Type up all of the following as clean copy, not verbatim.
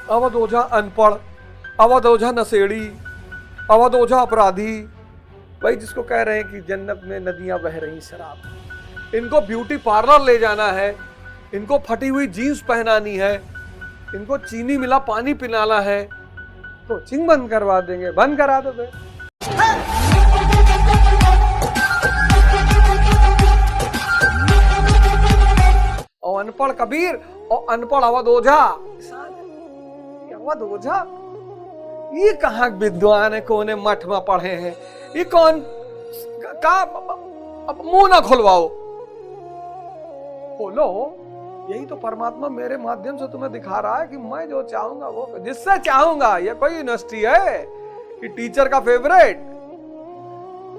अवध ओझा अनपढ़, अवध ओझा नशेड़ी, अवध ओझा अपराधी, भाई जिसको कह रहे हैं कि जन्नत में नदियां बह रही शराब। इनको ब्यूटी पार्लर ले जाना है, इनको फटी हुई जीन्स पहनानी है, इनको चीनी मिला पानी पिलाना है, कोचिंग बंद करवा देंगे। बंद करा दो बे। और अनपढ़ कबीर और अनपढ़ अवध ओझा, अवध ओझा ये कहाँ विद्वान है, कौन मठ में पढ़े हैं, ये कौन का? अब मुंह ना खुलवाओ, बोलो। यही तो परमात्मा मेरे माध्यम से तुम्हें दिखा रहा है कि मैं जो चाहूंगा वो, जिससे चाहूंगा। ये कोई यूनिवर्सिटी है कि टीचर का फेवरेट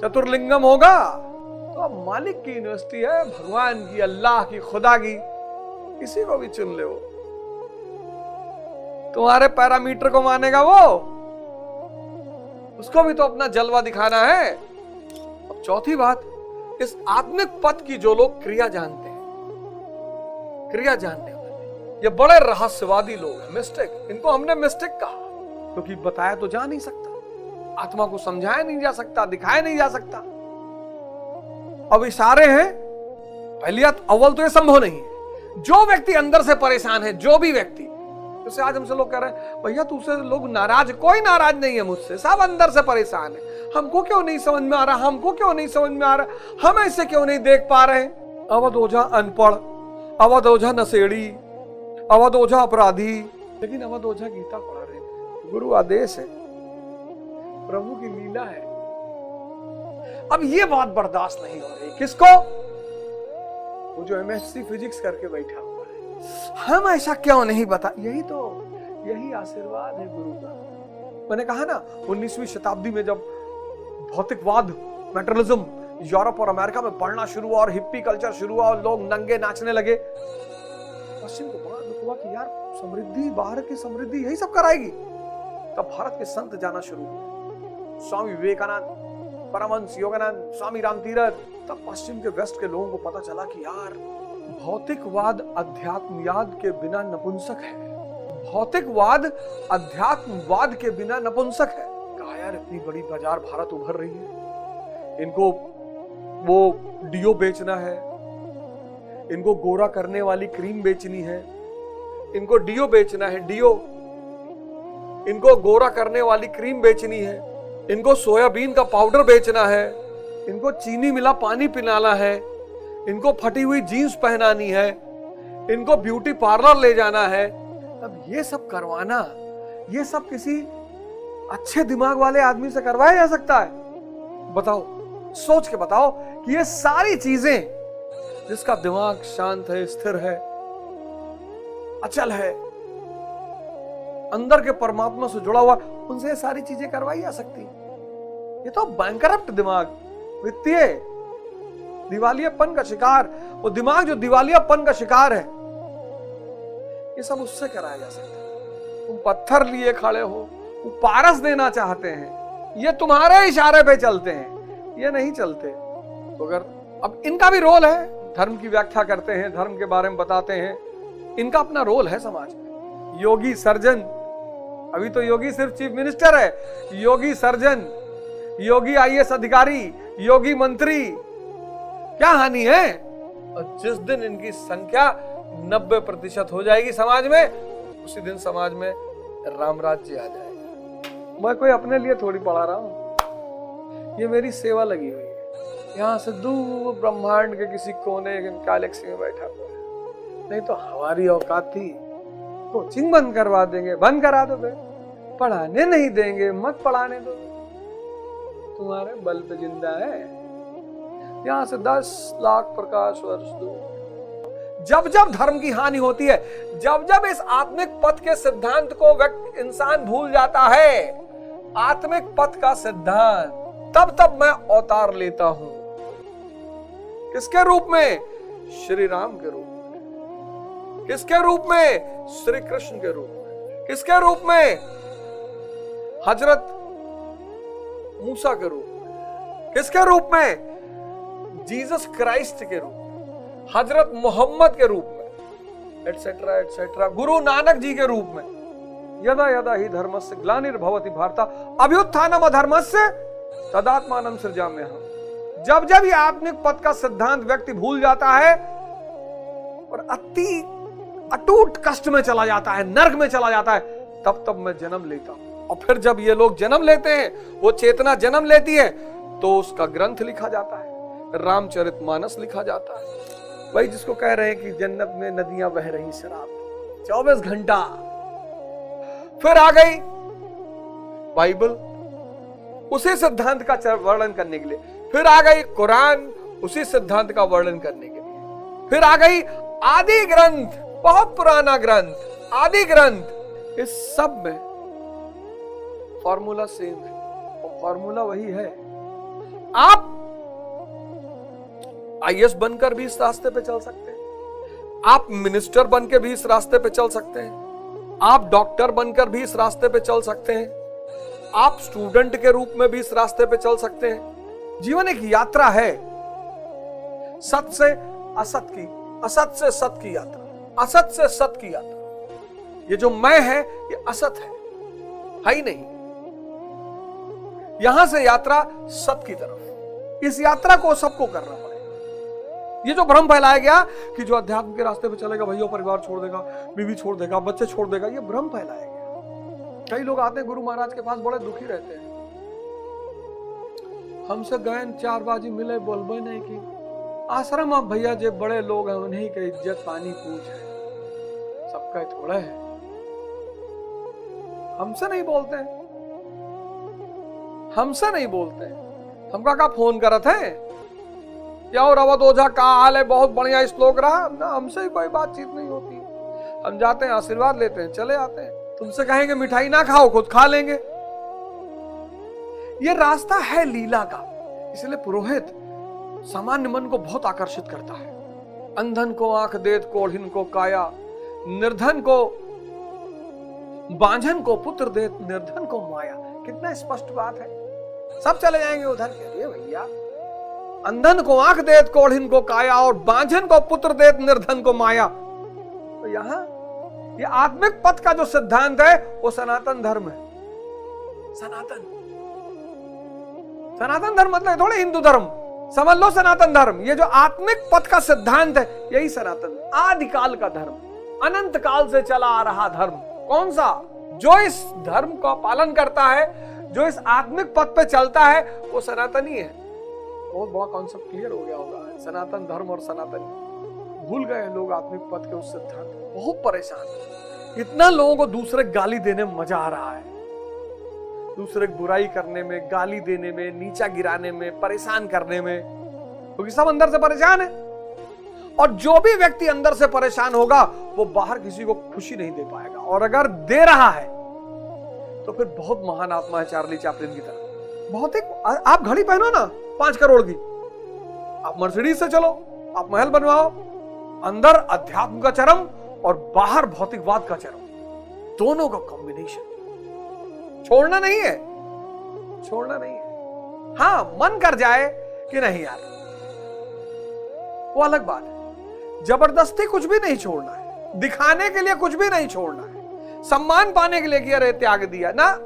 चतुर्लिंगम होगा? तो अब मालिक की यूनिवर्सिटी है, भगवान की, अल्लाह की, खुदा की, किसी को भी चुन ले। वो तुम्हारे पैरामीटर को मानेगा वो, उसको भी तो अपना जलवा दिखाना है। अब चौथी बात, इस आत्मिक पद की जो लोग क्रिया जानते हैं, क्रिया जानने वाले, ये बड़े रहस्यवादी लोग हैं। मिस्टिक, इनको हमने मिस्टिक कहा क्योंकि बताया तो जा नहीं सकता, आत्मा को समझाया नहीं जा सकता, दिखाया नहीं जा सकता। अब इशारे हैं। पहली बात, अव्वल तो ये संभव नहीं है। जो व्यक्ति अंदर से परेशान है, जो भी व्यक्ति, जैसे आज हमसे लोग कह रहे हैं भैया तुझसे लोग नाराज, कोई नाराज नहीं है मुझसे, सब अंदर से परेशान है। हमको क्यों नहीं समझ में आ रहा, हमको क्यों नहीं समझ में आ रहा, हम ऐसे क्यों नहीं देख पा रहे। अवध ओझा अनपढ़, अवध ओझा नशेड़ी, अवध ओझा अपराधी, लेकिन अवध ओझा गीता पढ़ा रहे, गुरु आदेश है, प्रभु की लीला है। अब ये बात बर्दाश्त नहीं हो रही। किसको? वो जो एमएससी फिजिक्स करके बैठा हुआ है, हम ऐसा क्यों नहीं बता। यही आशीर्वाद है गुरु का। मैंने कहा ना, 19वीं शताब्दी में जब भौतिकवाद, मेटरलिज्म यूरोप और अमेरिका में बढ़ना शुरू हुआ और हिप्पी कल्चर शुरू हुआ और लोग नंगे नाचने लगे, पश्चिम को बड़ा दुख हुआ कि यार समृद्धि, बाहर की समृद्धि यही सब कराएगी। तब भारत के संत जाना शुरू हुए, स्वामी विवेकानंद, परमहंस योगानंद, स्वामी रामतीरथ। तब पश्चिम के, वेस्ट के लोगों को पता चला कि यार भौतिकवाद अध्यात्मवाद के बिना नपुंसक है, भौतिकवाद अध्यात्मवाद के बिना नपुंसक है। कहा यार इतनी बड़ी बाजार भारत उभर रही है, इनको वो डियो बेचना है, इनको गोरा करने वाली क्रीम बेचनी है, इनको डियो बेचना है, डियो, इनको गोरा करने वाली क्रीम बेचनी है, इनको सोयाबीन का पाउडर बेचना है, इनको चीनी मिला पानी पिलाना है, इनको फटी हुई जीन्स पहनानी है, इनको ब्यूटी पार्लर ले जाना है। अब ये सब करवाना, ये सब किसी अच्छे दिमाग वाले आदमी से करवाया जा सकता है? बताओ, सोच के बताओ कि ये सारी चीजें, जिसका दिमाग शांत है, स्थिर है, अचल है, अंदर के परमात्मा से जुड़ा हुआ, उनसे ये सारी चीजें करवाई जा सकती। ये तो बैंकरप्ट दिमाग, वित्तीय दिवालियापन का शिकार, वो दिमाग जो दिवालियापन का शिकार है, ये सब उससे कराया जा सकता है। तुम पत्थर लिए खड़े हो, वो पारस देना चाहते हैं, ये तुम्हारे इशारे पे चलते हैं, ये नहीं चलते। तो अगर अब इनका भी रोल है, धर्म की व्याख्या करते हैं, धर्म के बारे में बताते हैं, इनका अपना रोल है समाज में। योगी सर्जन, अभी तो योगी सिर्फ चीफ मिनिस्टर है, योगी सर्जन, योगी आईएएस अधिकारी, योगी मंत्री, क्या हानि है? और जिस दिन इनकी संख्या 90% हो जाएगी समाज में, उसी दिन समाज में राम राज्य आ जाएगा। मैं कोई अपने लिए थोड़ी पढ़ा रहा हूं, ये मेरी सेवा लगी हुई है। यहां से दूर ब्रह्मांड के किसी कोने गैलेक्सी में बैठा हुआ है, नहीं तो हमारी औकात थी कोचिंग बंद करवा देंगे। बंद करा दो बे, पढ़ाने नहीं देंगे, मत पढ़ाने दो, तुम्हारे बल पे जिंदा है। यहां से 10 लाख प्रकाश वर्ष दूर। जब जब धर्म की हानि होती है, जब जब इस आत्मिक पथ के सिद्धांत को इंसान भूल जाता है, आत्मिक पथ का सिद्धांत, तब तब मैं अवतार लेता हूं। किसके रूप में? श्री राम के रूप में। किसके रूप में? श्री कृष्ण के रूप में। किसके रूप में? हजरत मूसा के रूप में। किसके रूप में? जीसस क्राइस्ट के रूप में, हजरत मोहम्मद के रूप में, एटसेट्रा एटसेट्रा, गुरु नानक जी के रूप में। यदा यदा ही धर्मस्य ग्लानिर्भवति भारत अभ्युत्थानम अधर्मस्य तदात्मानं सृजाम्यहम्। जब जब ये आत्मिक पद का सिद्धांत व्यक्ति भूल जाता है और अति अटूट कष्ट में चला जाता है, नरक में चला जाता है, तब तब मैं जन्म लेता हूं। और फिर जब ये लोग जन्म लेते हैं, वो चेतना जन्म लेती है, तो उसका ग्रंथ लिखा जाता है, रामचरितमानस लिखा जाता है। वही जिसको कह रहे हैं कि जन्नत में नदियां बह रही शराब 24 घंटा। फिर आ गई बाइबल उसी सिद्धांत का वर्णन करने के लिए, फिर आ गई कुरान उसी सिद्धांत का वर्णन करने के लिए, फिर आ गई आदि ग्रंथ, बहुत पुराना ग्रंथ आदि ग्रंथ। इस सब में फॉर्मूला सेम है, और फॉर्मूला वही है। आप आईएएस बनकर भी इस रास्ते पे चल सकते हैं, आप मिनिस्टर बनकर भी इस रास्ते पे चल सकते हैं, आप डॉक्टर बनकर भी इस रास्ते पे चल सकते हैं, आप स्टूडेंट के रूप में भी इस रास्ते पे चल सकते हैं। जीवन एक यात्रा है, सत से असत की, असत से सत की यात्रा, असत से सत की यात्रा। ये जो मैं है ये असत है ही नहीं। यहां से यात्रा सत की तरफ, इस यात्रा को सबको करना पड़ेगा। ये जो भ्रम फैलाया गया कि जो अध्यात्म के रास्ते पे चलेगा भैया परिवार छोड़ देगा, बीवी छोड़ देगा, बच्चे छोड़ देगा, ये भ्रम फैलाया गया। कई लोग आते हैं गुरु महाराज के पास, बड़े दुखी रहते हैं, हमसे गए 4 बाजी मिले, बोलबे नहीं की आश्रम आप भैया जो बड़े लोग हैं उन्हीं के इज्जत पानी पूछ है, सबका थोड़ा है, हमसे नहीं बोलते, हमसे नहीं बोलते। हमका का फोन करत है क्या और अवध ओझा का हाल है, बहुत बढ़िया श्लोक रहा ना, हमसे ही कोई बातचीत नहीं होती। हम जाते हैं आशीर्वाद लेते हैं, चले आते हैं। तुमसे कहेंगे मिठाई ना खाओ, खुद खा लेंगे। ये रास्ता है लीला का, इसलिए पुरोहित सामान्य मन को बहुत आकर्षित करता है। अंधन को आंख देत, कोढ़िन को काया, निर्धन को बांझन को पुत्र देत, निर्धन को माया। कितना स्पष्ट बात है। सब चले जाएंगे उधर के लिए भैया। अंधन को आंख देत, कोढ़िन को काया, और बांझन को पुत्र देत, निर्धन को माया। तो यहां ये आत्मिक पथ का जो सिद्धांत है वो सनातन धर्म है। सनातन धर्म मतलब थोड़े हिंदू धर्म, समझ लो सनातन धर्म। ये जो आत्मिक पथ का सिद्धांत है यही सनातन, आदिकाल का धर्म, अनंत काल से चला आ रहा धर्म। कौन सा? जो इस धर्म का पालन करता है, जो इस आत्मिक पथ पे चलता है, वो सनातनी है। बहुत बड़ा कॉन्सेप्ट क्लियर हो गया होगा। सनातन धर्म और सनातनी भूल गए लोग आत्मिक पथ के उस सिद्धांत। बहुत परेशान, इतना लोगों को दूसरे गाली देने में मजा आ रहा है, दूसरे बुराई करने में, गाली देने में, नीचा गिराने में, परेशान करने में, क्योंकि सब अंदर से परेशान है। और जो भी व्यक्ति अंदर से परेशान होगा वो बाहर किसी को खुशी नहीं दे पाएगा, और अगर दे रहा है तो फिर बहुत महान आत्मा है, चार्ली चैपलिन की तरह। बहुत एक आप घड़ी पहनो ना 5 करोड़ की, आप मर्सिडीज से चलो, आप महल बनवाओ, अंदर अध्यात्म का चरम और बाहर भौतिकवाद का चरम, दोनों का कॉम्बिनेशन। छोड़ना नहीं है, छोड़ना नहीं है। हां, मन कर जाए कि नहीं यार, वो अलग बात है। जबरदस्ती कुछ भी नहीं छोड़ना है, दिखाने के लिए कुछ भी नहीं छोड़ना है, सम्मान पाने के लिए कि अरे त्याग दिया ना।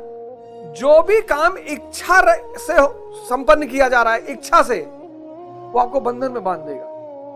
जो भी काम इच्छा से संपन्न किया जा रहा है, इच्छा से, वो आपको बंधन में बांध देगा।